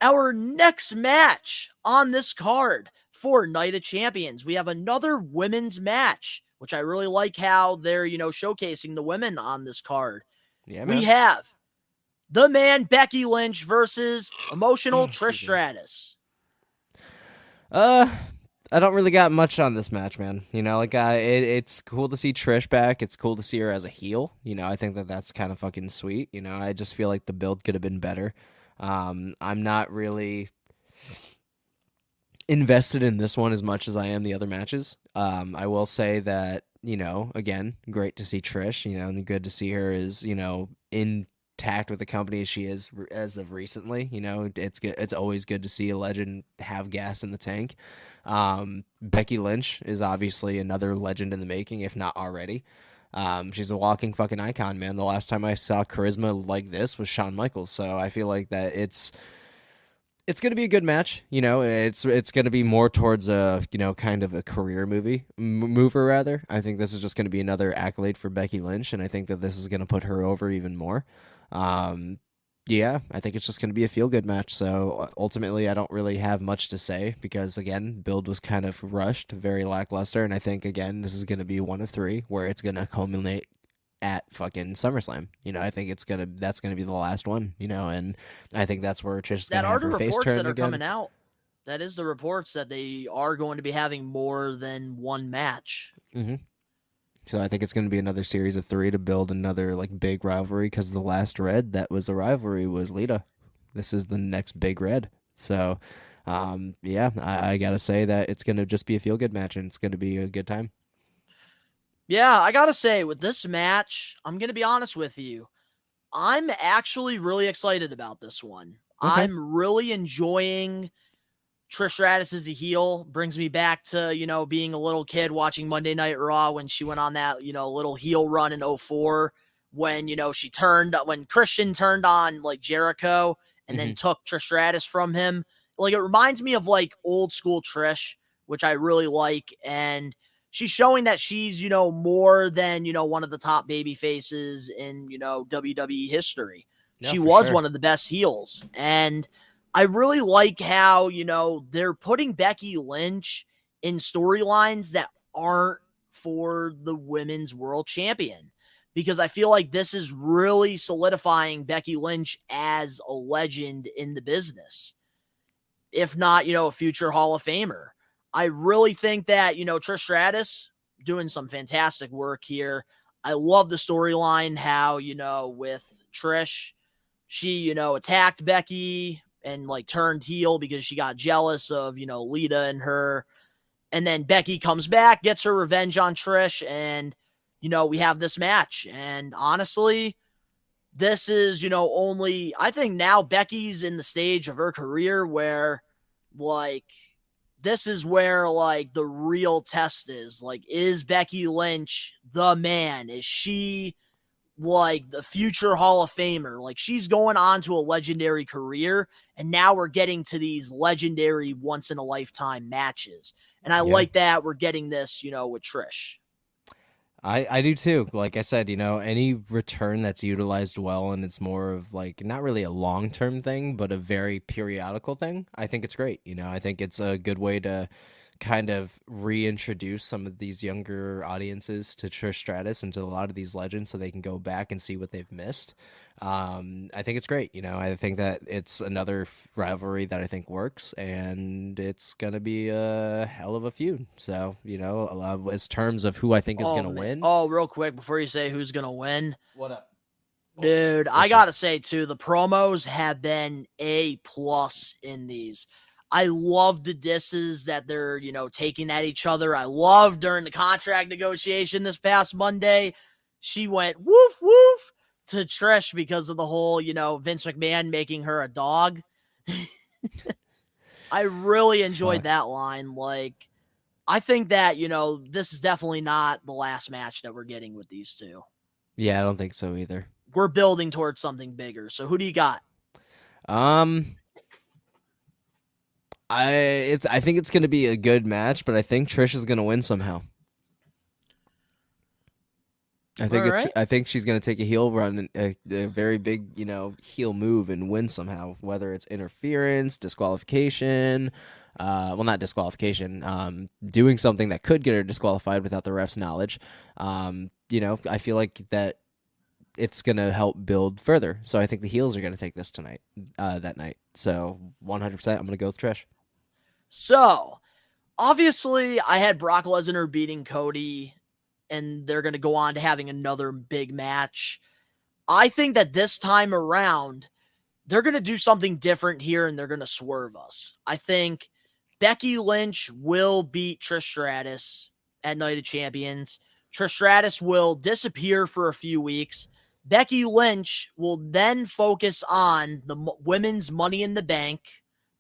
our next match on this card for Night of Champions, we have another women's match, which I really like how they're, showcasing the women on this card. Yeah, man. We have the man Becky Lynch versus emotional Trish Stratus. I don't really got much on this match, man. It's cool to see Trish back. It's cool to see her as a heel. I think that that's kind of fucking sweet. I just feel like the build could have been better. I'm not really invested in this one as much as I am the other matches. I will say that, again, great to see Trish, and good to see her as, intact with the company as she is as of recently. It's good. It's always good to see a legend have gas in the tank. Becky Lynch is obviously another legend in the making, if not already. She's a walking fucking icon, man. The last time I saw charisma like this was Shawn Michaels. So I feel like that it's going to be a good match. It's going to be more towards a, kind of a career mover rather. I think this is just going to be another accolade for Becky Lynch, and I think that this is going to put her over even more. Yeah, I think it's just going to be a feel-good match. So ultimately, I don't really have much to say because, again, build was kind of rushed, very lackluster, and I think, again, this is going to be one of three where it's going to culminate at fucking SummerSlam. I think that's gonna be the last one. And I think that's where Trish is gonna have her face turned that are again. coming out. That is the reports that they are going to be having more than one match. Mm-hmm. So I think it's going to be another series of three to build another like big rivalry because the last Red that was a rivalry was Lita. This is the next big Red. So, yeah, I gotta say that it's going to just be a feel good match and it's going to be a good time. Yeah, I gotta say, with this match, I'm going to be honest with you. I'm actually really excited about this one. Okay. I'm really enjoying Trish Stratus as a heel. Brings me back to, being a little kid watching Monday Night Raw when she went on that, little heel run in 2004 when, when Christian turned on like Jericho and then took Trish Stratus from him. Like, it reminds me of like old school Trish, which I really like. And she's showing that she's, more than, one of the top baby faces in, WWE history. No, she was sure. one of the best heels. And I really like how, they're putting Becky Lynch in storylines that aren't for the women's world champion. Because I feel like this is really solidifying Becky Lynch as a legend in the business. If not, a future Hall of Famer. I really think that, Trish Stratus doing some fantastic work here. I love the storyline, how, with Trish, she, attacked Becky and like turned heel because she got jealous of, Lita and her. And then Becky comes back, gets her revenge on Trish, and, we have this match. And honestly, this is, only, I think now Becky's in the stage of her career where, like, this is where, like, the real test is. Like, is Becky Lynch the man? Is she, like, the future Hall of Famer? Like, she's going on to a legendary career, and now we're getting to these legendary once-in-a-lifetime matches. And I like that we're getting this, with Trish. I do too. Like I said, any return that's utilized well and it's more of like not really a long term thing, but a very periodical thing, I think it's great. I think it's a good way to kind of reintroduce some of these younger audiences to Trish Stratus and to a lot of these legends so they can go back and see what they've missed. I think it's great. I think that it's another rivalry that I think works, and it's gonna be a hell of a feud. So, as terms of who I think is gonna win. Oh, real quick before you say who's gonna win, What up, dude? I gotta say too, the promos have been A+ in these. I love the disses that they're, taking at each other. I love during the contract negotiation this past Monday, she went woof woof to Trish because of the whole, Vince McMahon making her a dog. I really enjoyed that line. Like, I think that, this is definitely not the last match that we're getting with these two. Yeah, I don't think so either. We're building towards something bigger. So who do you got? I think it's going to be a good match, but I think Trish is going to win somehow. I think she's going to take a heel run, a very big, heel move and win somehow, whether it's interference, disqualification, well, not disqualification, doing something that could get her disqualified without the ref's knowledge. I feel like that it's going to help build further. So I think the heels are going to take this that night. So 100%, I'm going to go with Trish. So, obviously, I had Brock Lesnar beating Cody, and they're going to go on to having another big match. I think that this time around, they're going to do something different here, and they're going to swerve us. I think Becky Lynch will beat Trish Stratus at Night of Champions. Trish Stratus will disappear for a few weeks. Becky Lynch will then focus on the women's Money in the Bank,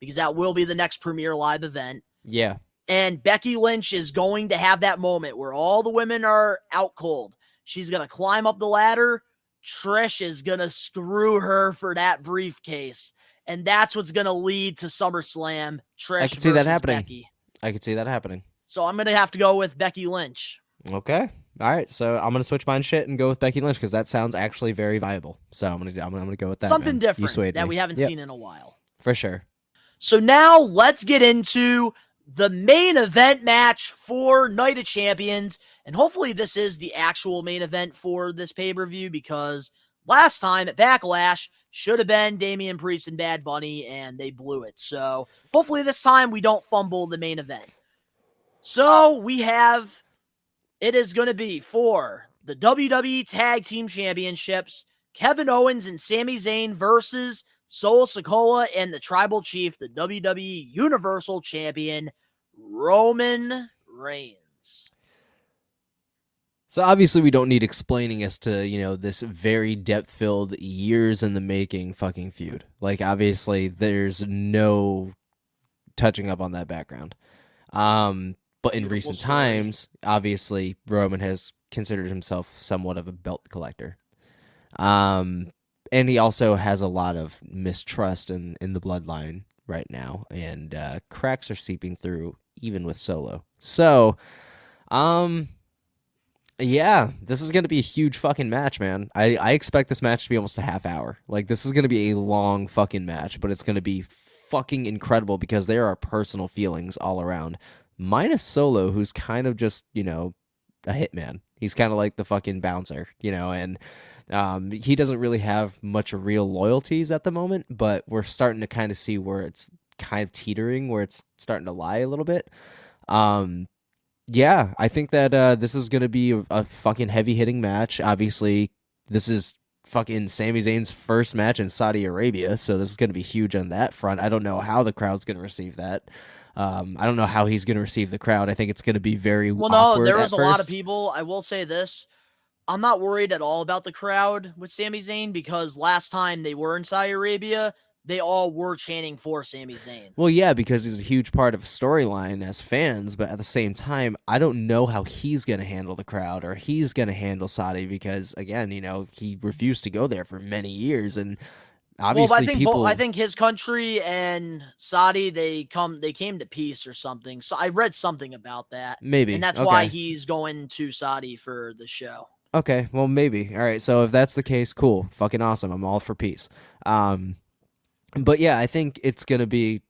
because that will be the next Premier Live event. Yeah. And Becky Lynch is going to have that moment where all the women are out cold. She's going to climb up the ladder. Trish is going to screw her for that briefcase. And that's what's going to lead to SummerSlam. Trish I could see that happening. Becky. I could see that happening. So I'm going to have to go with Becky Lynch. Okay. All right. So I'm going to switch my shit and go with Becky Lynch because that sounds actually very viable. So I'm going to go with that. Something different that we haven't seen in a while. For sure. So now let's get into the main event match for Night of Champions. And hopefully this is the actual main event for this pay-per-view, because last time at Backlash should have been Damian Priest and Bad Bunny, and they blew it. So hopefully this time we don't fumble the main event. So it is going to be for the WWE Tag Team Championships, Kevin Owens and Sami Zayn versus Solo Sikoa and the Tribal Chief, the WWE Universal Champion, Roman Reigns. So obviously we don't need explaining as to, this very depth-filled, years in the making fucking feud. Like, obviously there's no touching up on that background. But in recent times, obviously Roman has considered himself somewhat of a belt collector. And he also has a lot of mistrust in the bloodline right now, and cracks are seeping through even with Solo. So, yeah, this is going to be a huge fucking match, man. I expect this match to be almost a half hour. Like, this is going to be a long fucking match, but it's going to be fucking incredible because there are personal feelings all around. Minus Solo, who's kind of just, a hitman. He's kind of like the fucking bouncer, and he doesn't really have much real loyalties at the moment, but we're starting to kind of see where it's kind of teetering, where it's starting to lie a little bit. Yeah, I think that this is going to be a fucking heavy-hitting match. Obviously, this is fucking Sami Zayn's first match in Saudi Arabia, so this is going to be huge on that front. I don't know how the crowd's going to receive that. I don't know how he's going to receive the crowd. I think it's going to be very awkward. Well, no, there was a lot of people. I will say this. I'm not worried at all about the crowd with Sami Zayn because last time they were in Saudi Arabia, they all were chanting for Sami Zayn. Well, yeah, because he's a huge part of a storyline as fans, but at the same time, I don't know how he's going to handle the crowd or he's going to handle Saudi because, again, he refused to go there for many years, and obviously I think his country and Saudi they came to peace or something. So I read something about that, maybe, and that's why he's going to Saudi for the show. Okay, well, maybe. All right, so if that's the case, cool, fucking awesome. I'm all for peace. But yeah, I think it's gonna be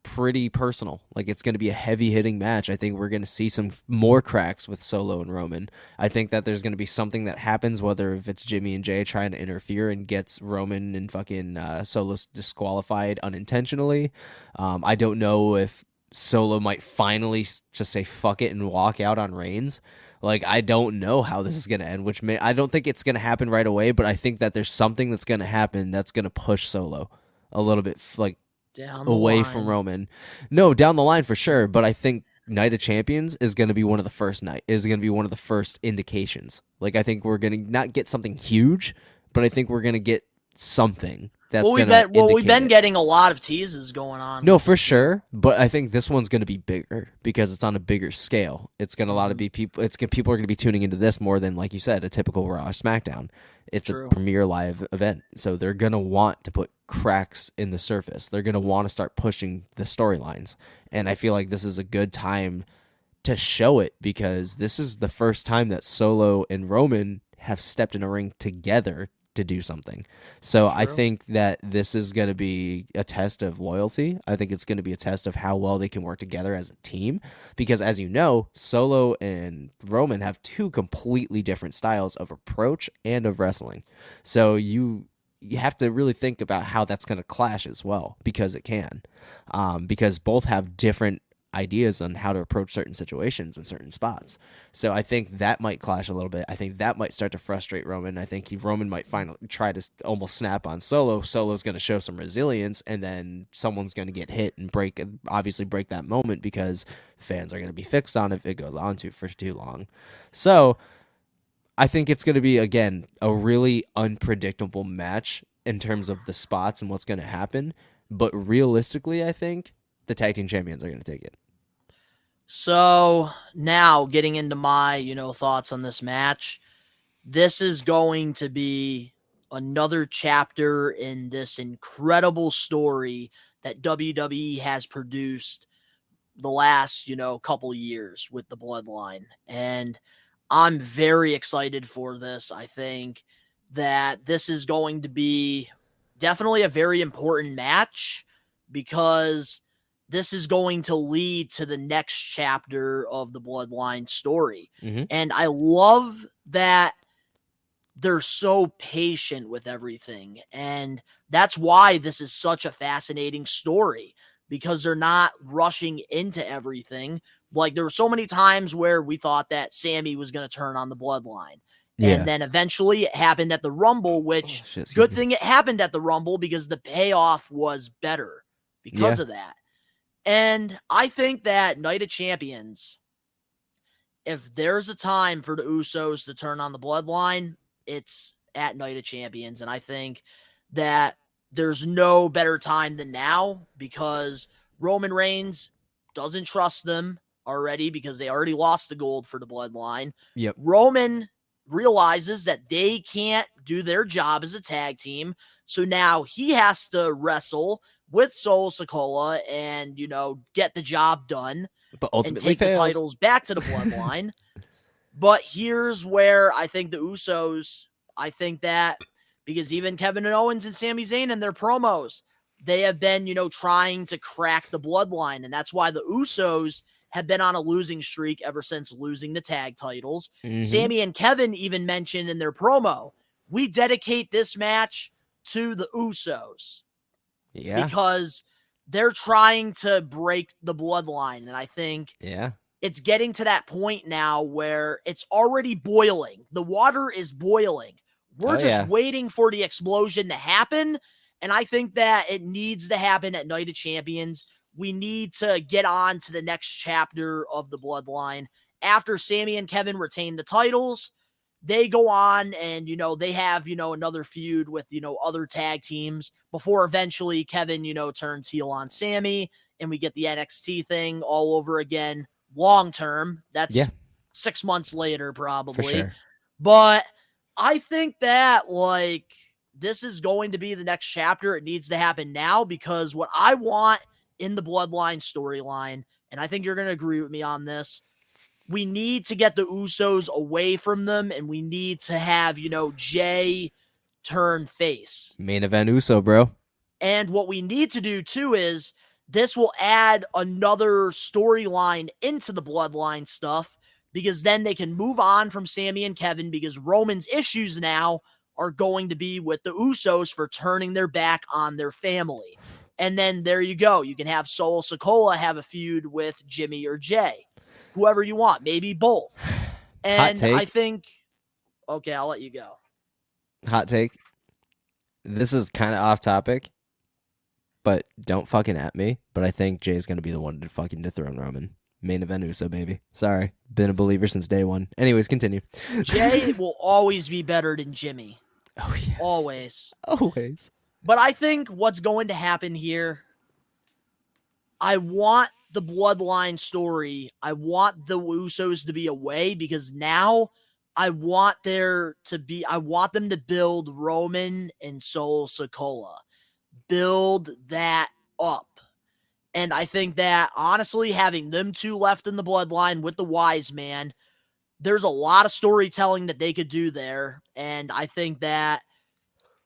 pretty personal. Like, it's going to be a heavy hitting match. I think we're going to see some more cracks with Solo and Roman. I think that there's going to be something that happens, whether if it's Jimmy and Jay trying to interfere and gets Roman and fucking Solo disqualified unintentionally. I don't know if Solo might finally just say fuck it and walk out on Reigns. Like, I don't know how this is going to end, I don't think it's going to happen right away, but I think that there's something that's going to happen that's going to push Solo a little bit, like, away from Roman. No, down the line for sure, but I think Night of Champions is going to be one of the first indications. Like, I think we're going to not get something huge, but I think we're going to get something that's going to we've been getting a lot of teases going on. No, for sure, but I think this one's going to be bigger because it's on a bigger scale. It's going to be people. People are going to be tuning into this more than, like you said, a typical Raw or SmackDown. It's a premier live event, so they're going to want to put cracks in the surface. They're going to want to start pushing the storylines, and I feel like this is a good time to show it because this is the first time that Solo and Roman have stepped in a ring together to do something. So I think that this is going to be a test of loyalty. I think it's going to be a test of how well they can work together as a team because, as you know, Solo and Roman have two completely different styles of approach and of wrestling. So you have to really think about how that's going to clash as well because it can. Because both have different ideas on how to approach certain situations in certain spots. So I think that might clash a little bit. I think that might start to frustrate Roman. I think Roman might finally try to almost snap on Solo. Solo's going to show some resilience, and then someone's going to get hit and break that moment because fans are going to be fixed on it if it goes on for too long. So I think it's going to be, again, a really unpredictable match in terms of the spots and what's going to happen. But realistically, I think the tag team champions are going to take it. So now getting into my, thoughts on this match, this is going to be another chapter in this incredible story that WWE has produced the last, couple years with the Bloodline. And I'm very excited for this. I think that this is going to be definitely a very important match because this is going to lead to the next chapter of the Bloodline story. Mm-hmm. And I love that they're so patient with everything. And that's why this is such a fascinating story because they're not rushing into everything. Like, there were so many times where we thought that Sami was going to turn on the Bloodline. Yeah. And then eventually it happened at the Rumble, which good thing it happened at the Rumble because the payoff was better because of that. And I think that Night of Champions, if there's a time for the Usos to turn on the Bloodline, it's at Night of Champions. And I think that there's no better time than now because Roman Reigns doesn't trust them already because they already lost the gold for the Bloodline. Yep. Roman realizes that they can't do their job as a tag team. So now he has to wrestle with Solo Sikoa and, get the job done. But ultimately and take the titles back to the Bloodline. But here's where I think the Usos, I think that because even Kevin Owens and Sami Zayn in their promos, they have been, trying to crack the Bloodline. And that's why the Usos have been on a losing streak ever since losing the tag titles. Mm-hmm. Sami and Kevin even mentioned in their promo, we dedicate this match to the Usos. Yeah. Because they're trying to break the Bloodline. And I think it's getting to that point now where it's already boiling. The water is boiling. We're just waiting for the explosion to happen. And I think that it needs to happen at Night of Champions. We need to get on to the next chapter of the Bloodline. After Sami and Kevin retain the titles, they go on and, they have, another feud with, other tag teams before eventually Kevin, turns heel on Sammy and we get the NXT thing all over again long term. That's 6 months later, probably. For sure. But I think that, this is going to be the next chapter. It needs to happen now because what I want in the Bloodline storyline, and I think you're going to agree with me on this, we need to get the Usos away from them, and we need to have, Jay turn face. Main event Uso, bro. And what we need to do, too, is this will add another storyline into the Bloodline stuff because then they can move on from Sammy and Kevin because Roman's issues now are going to be with the Usos for turning their back on their family. And then there you go. You can have Solo Sikoa have a feud with Jimmy or Jay. Whoever you want, maybe both. And I think, okay, I'll let you go. Hot take. This is kind of off topic, but don't fucking at me. But I think Jay's going to be the one to fucking dethrone Roman. Main event Uso, baby. Sorry. Been a believer since day one. Anyways, continue. Jay will always be better than Jimmy. Oh, yes. Always. Always. But I think what's going to happen here, I want the Bloodline story. I want the Usos to be away because now I want them to build Roman and Solo Sikoa. Build that up. And I think that, honestly, having them two left in the Bloodline with the Wise Man, there's a lot of storytelling that they could do there. And I think that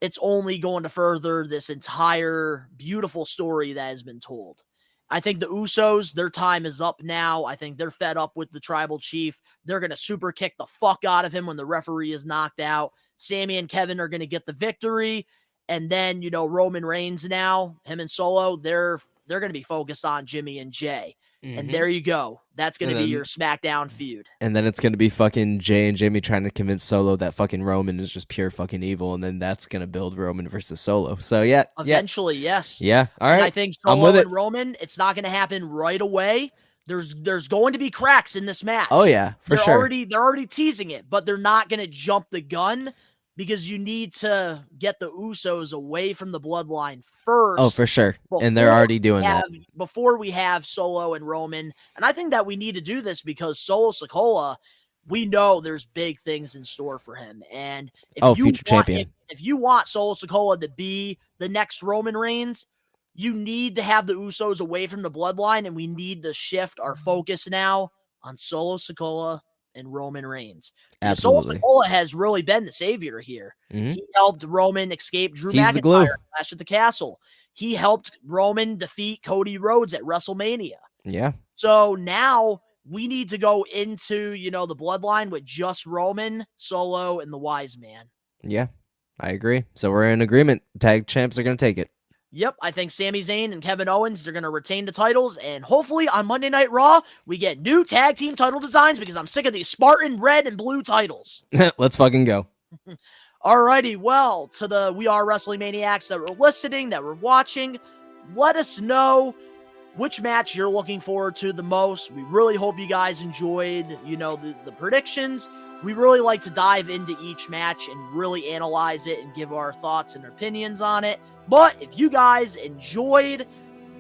it's only going to further this entire beautiful story that has been told. I think the Usos, their time is up now. I think they're fed up with the tribal chief. They're going to super kick the fuck out of him when the referee is knocked out. Sammy and Kevin are going to get the victory. And then, Roman Reigns now, him and Solo, they're going to be focused on Jimmy and Jay. Mm-hmm. And there you go. That's going to be your SmackDown feud. And then it's going to be fucking Jay and Jimmy trying to convince Solo that fucking Roman is just pure fucking evil. And then that's going to build Roman versus Solo. So, Eventually, yes. Yeah. All right. And I think Solo and Roman, it's not going to happen right away. There's going to be cracks in this match. Oh, yeah. For sure. They're already teasing it, but they're not going to jump the gun because you need to get the Usos away from the Bloodline first. Oh, for sure. And they're already doing that. Before we have Solo and Roman. And I think that we need to do this because Solo Sikoa, we know there's big things in store for him. And future champion. If you want Solo Sikoa to be the next Roman Reigns, you need to have the Usos away from the Bloodline, and we need to shift our focus now on Solo Sikoa and Roman Reigns. Absolutely. Solo Sikoa has really been the savior here. Mm-hmm. He helped Roman escape Drew McIntyre Clash at the Castle. He helped Roman defeat Cody Rhodes at WrestleMania. Yeah. So now we need to go into, the Bloodline with just Roman, Solo, and the Wise Man. Yeah, I agree. So we're in agreement. Tag champs are going to take it. Yep, I think Sami Zayn and Kevin Owens, they're going to retain the titles, and hopefully on Monday Night Raw, we get new tag team title designs because I'm sick of these Spartan red and blue titles. Let's fucking go. Alrighty, well, to the We Are Wrestling Maniacs that were listening, that were watching, let us know which match you're looking forward to the most. We really hope you guys enjoyed, the predictions. We really like to dive into each match and really analyze it and give our thoughts and opinions on it. But if you guys enjoyed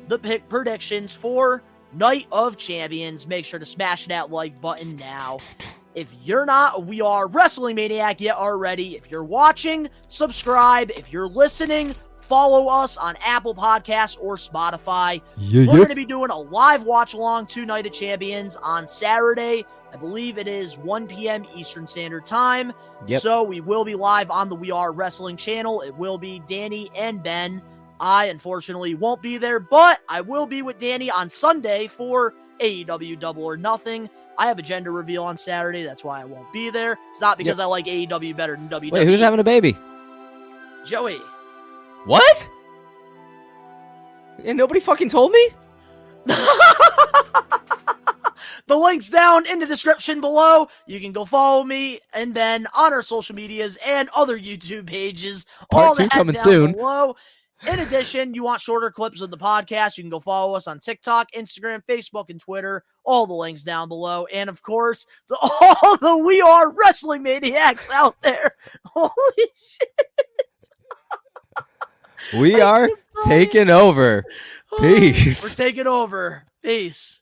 the predictions for Night of Champions, make sure to smash that like button now. If you're not a We Are Wrestling Maniac yet already, if you're watching, subscribe. If you're listening, follow us on Apple Podcasts or Spotify. We're going to be doing a live watch along to Night of Champions on Saturday. I believe it is 1 p.m. Eastern Standard Time. Yep. So we will be live on the We Are Wrestling channel. It will be Danny and Ben. I, unfortunately, won't be there, but I will be with Danny on Sunday for AEW Double or Nothing. I have a gender reveal on Saturday. That's why I won't be there. It's not because I like AEW better than WWE. Wait, who's having a baby? Joey. What? And nobody fucking told me? The link's down in the description below. You can go follow me and Ben on our social medias and other YouTube pages. Part 2 coming soon. Below. In addition, you want shorter clips of the podcast, you can go follow us on TikTok, Instagram, Facebook, and Twitter. All the links down below. And of course, to all the We Are Wrestling Maniacs out there. Holy shit. We are taking over. Peace. We're taking over. Peace.